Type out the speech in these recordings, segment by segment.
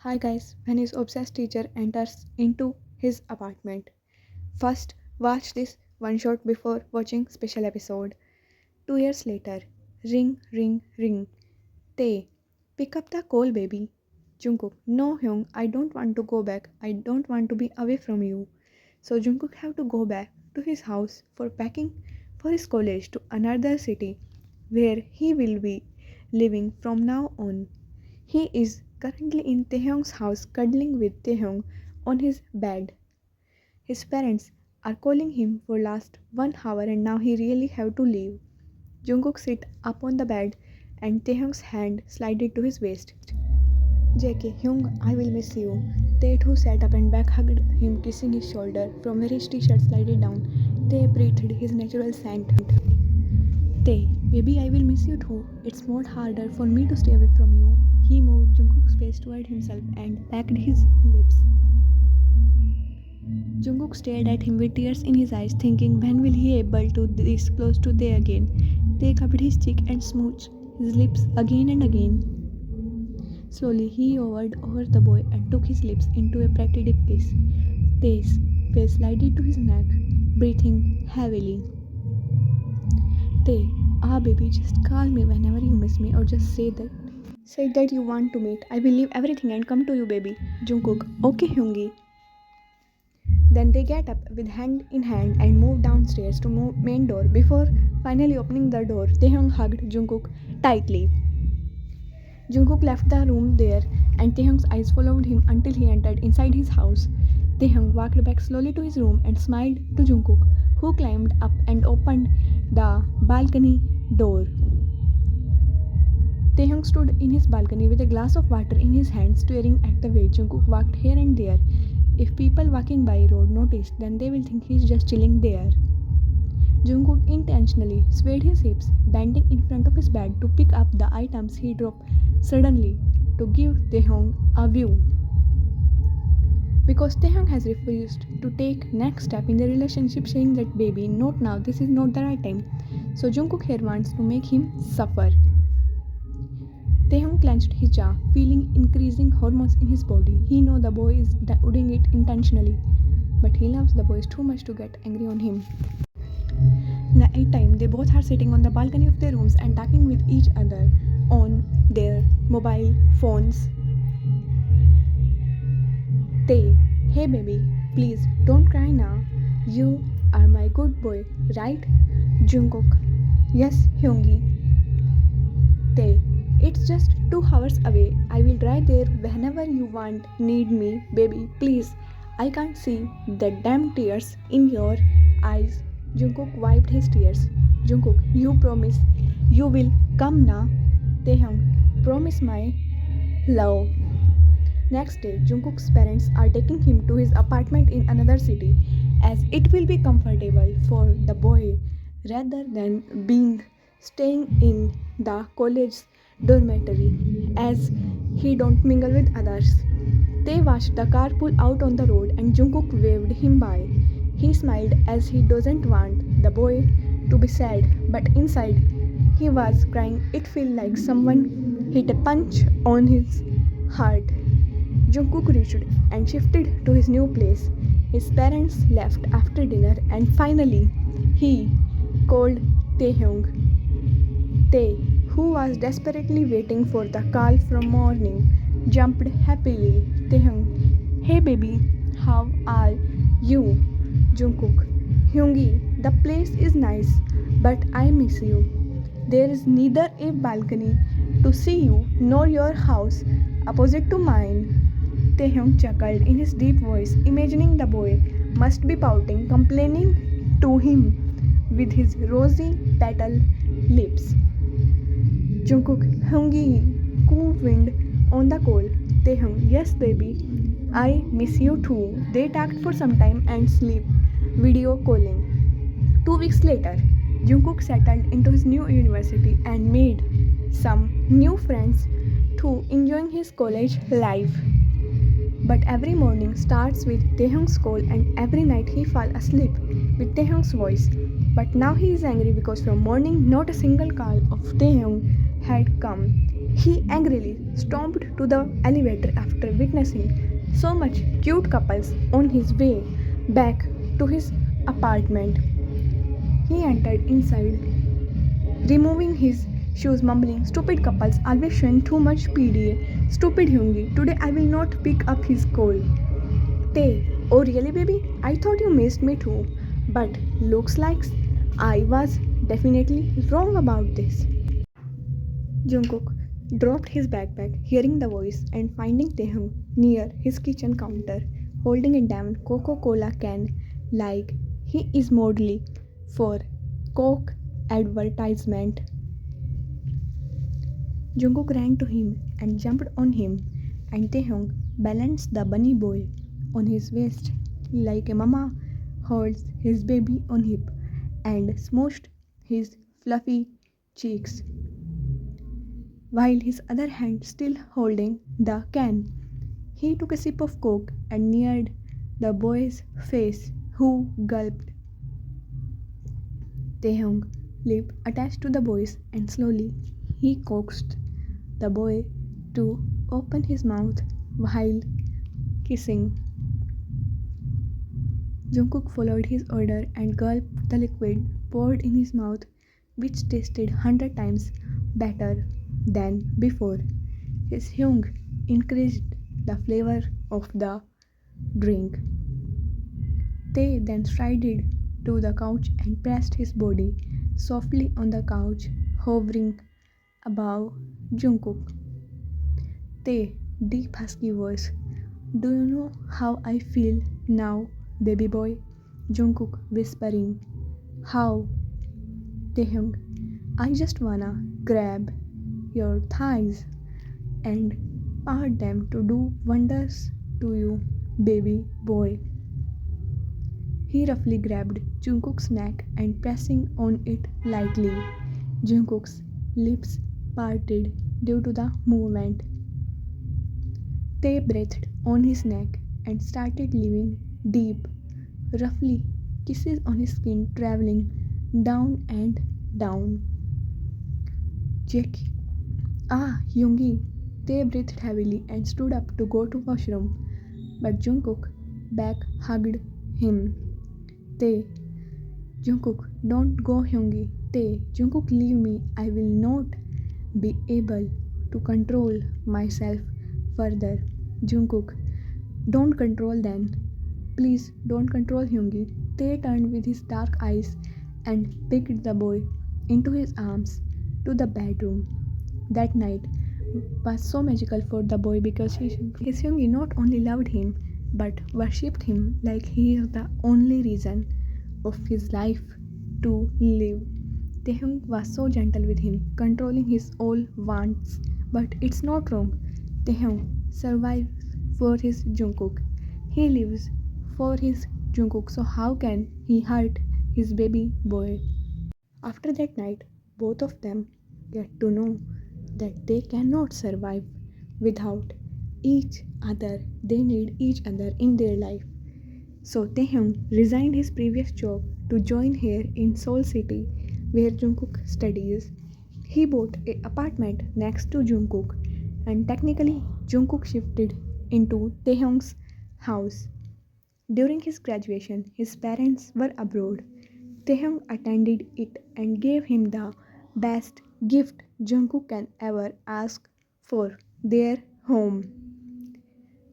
Hi guys, when his obsessed teacher enters into his apartment. First, watch this one shot before watching special episode. 2 years later. Ring, ring, ring. Tae. Pick up the call, baby. Jungkook. No, Hyung, I don't want to go back. I don't want to be away from you. So Jungkook have to go back to his house for packing for his college to another city where he will be living from now on. He is currently in Taehyung's house cuddling with Taehyung on his bed. His parents are calling him for last 1 hour and now he really have to leave. Jungkook sit up on the bed and Taehyung's hand slided to his waist. JK, Hyung, I will miss you. Tae too sat up and back hugged him, kissing his shoulder from where his t-shirt slided down. Tae breathed his natural scent. Tae, baby, I will miss you too. It's more harder for me to stay away from you. He moved Jungkook's face toward himself and packed his lips. Jungkook stared at him with tears in his eyes, thinking when will he able to this close to Tae again. Tae cupped his cheek and smooched his lips again and again. Slowly he hovered over the boy and took his lips into a pretty deep kiss. Tae's face slided to his neck, breathing heavily. Tae, baby, just call me whenever you miss me or just say that you want to meet. I will leave everything and come to you, baby. Jungkook, okay, Hyungi. Then they get up with hand in hand and move downstairs to main door. Before finally opening the door, Taehyung hugged Jungkook tightly. Jungkook left the room there and Taehyung's eyes followed him until he entered inside his house. Taehyung walked back slowly to his room and smiled to Jungkook, who climbed up and opened the balcony door. Taehyung stood in his balcony with a glass of water in his hand, staring at the way Jungkook walked here and there. If people walking by road noticed, then they will think he's just chilling there. Jungkook intentionally swayed his hips, bending in front of his bed to pick up the items he dropped suddenly to give Taehyung a view. Because Taehyung has refused to take next step in the relationship, saying that baby, not now, this is not the right time. So Jungkook here wants to make him suffer. Taehyung clenched his jaw, feeling increasing hormones in his body. He knows the boy is doing it intentionally, but he loves the boys too much to get angry on him. Night time, they both are sitting on the balcony of their rooms and talking with each other on their mobile phones. Tae, hey baby, please don't cry now. You are my good boy, right? Jungkook, yes, Hyungi. Tae, it's just 2 hours away. I will drive there whenever you need me, baby, please. I can't see the damn tears in your eyes. Jungkook wiped his tears. Jungkook, you promise you will come now? Taehyung, promise my love. Next day, Jungkook's parents are taking him to his apartment in another city, as it will be comfortable for the boy rather than staying in the college's dormitory, as he don't mingle with others. They watched the car pull out on the road and Jungkook waved him by. He smiled as he doesn't want the boy to be sad, but inside he was crying. It felt like someone hit a punch on his heart. Jungkook reached and shifted to his new place. His parents left after dinner and finally he called Taehyung. Tae, who was desperately waiting for the call from morning, jumped happily. Taehyung, hey baby, how are you? Jungkook, Hyungi, the place is nice, but I miss you. There is neither a balcony to see you nor your house opposite to mine. Taehyung chuckled in his deep voice, imagining the boy must be pouting, complaining to him with his rosy petal lips. Jungkook, Hyungi, cool wind on the call. Taehyung, yes baby, I miss you too. They talked for some time and sleep video calling. 2 weeks later, Jungkook settled into his new university and made some new friends too, enjoying his college life. But every morning starts with Taehyung's call and every night he falls asleep with Taehyung's voice. But now he is angry because from morning not a single call of Taehyung had come. He angrily stomped to the elevator after witnessing so much cute couples on his way back to his apartment. He entered inside, removing his shoes, mumbling, "Stupid couples always showing too much PDA. Stupid Hyungi, today I will not pick up his call." They, "Oh really baby? I thought you missed me too. But looks like I was definitely wrong about this." Jungkook dropped his backpack, hearing the voice and finding Taehyung near his kitchen counter, holding a damn Coca-Cola can like he is modeling for Coke advertisement. Jungkook ran to him and jumped on him, and Taehyung balanced the bunny boy on his waist like a mama holds his baby on hip and smooshed his fluffy cheeks, while his other hand still holding the can. He took a sip of coke and neared the boy's face, who gulped. Taehyung lip attached to the boy's, and slowly he coaxed the boy to open his mouth while kissing. Jungkook followed his order and gulped the liquid poured in his mouth, which tasted 100 times better than before. His Hyung increased the flavor of the drink. They then strided to the couch and pressed his body softly on the couch, hovering above Jungkook. They, deep husky voice, "Do you know how I feel now, baby boy?" Jungkook whispering, "How?" Taehyung, "I just wanna grab your thighs and part them to do wonders to you, baby boy." He roughly grabbed Jungkook's neck and pressing on it lightly. Jungkook's lips parted due to the movement. They breathed on his neck and started leaving deep, roughly kisses on his skin, traveling down and down. Jackie, "Ah, Yoongi." They breathed heavily and stood up to go to washroom, but Jungkook back hugged him. They, "Jungkook, don't go Hyungi." They, "Jungkook, leave me. I will not be able to control myself further." Jungkook, "Don't control then. Please don't control Hyungi." They turned with his dark eyes and picked the boy into his arms to the bedroom. That night was so magical for the boy because his Hyungi not only loved him but worshipped him like he is the only reason of his life to live. Taehyung was so gentle with him, controlling his all wants, but it's not wrong. Taehyung survives for his Jungkook. He lives for his Jungkook, so how can he hurt his baby boy? After that night, both of them get to know that they cannot survive without each other. They need each other in their life. So Taehyung resigned his previous job to join here in Seoul City, where Jungkook studies. He bought an apartment next to Jungkook, and technically Jungkook shifted into Taehyung's house. During his graduation, his parents were abroad. Taehyung attended it and gave him the best gift Jungkook can ever ask for, their home.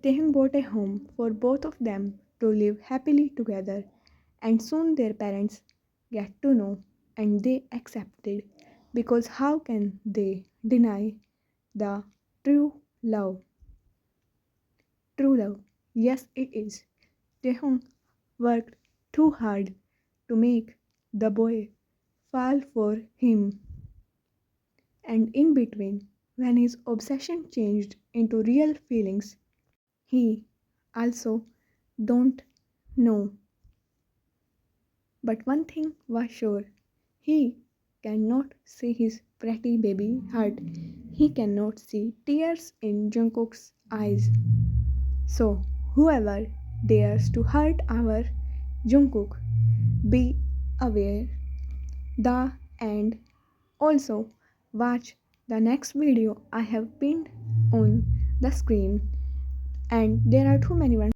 Taehyung bought a home for both of them to live happily together, and soon their parents get to know and they accepted, because how can they deny the true love? True love, yes, it is. Taehyung worked too hard to make the boy fall for him, and in between, when his obsession changed into real feelings, he also don't know. But one thing was sure, he cannot see his pretty baby hurt. He cannot see tears in Jungkook's eyes. So, whoever dares to hurt our Jungkook, be aware. The end. Also, watch the next video I have pinned on the screen, and there are too many ones.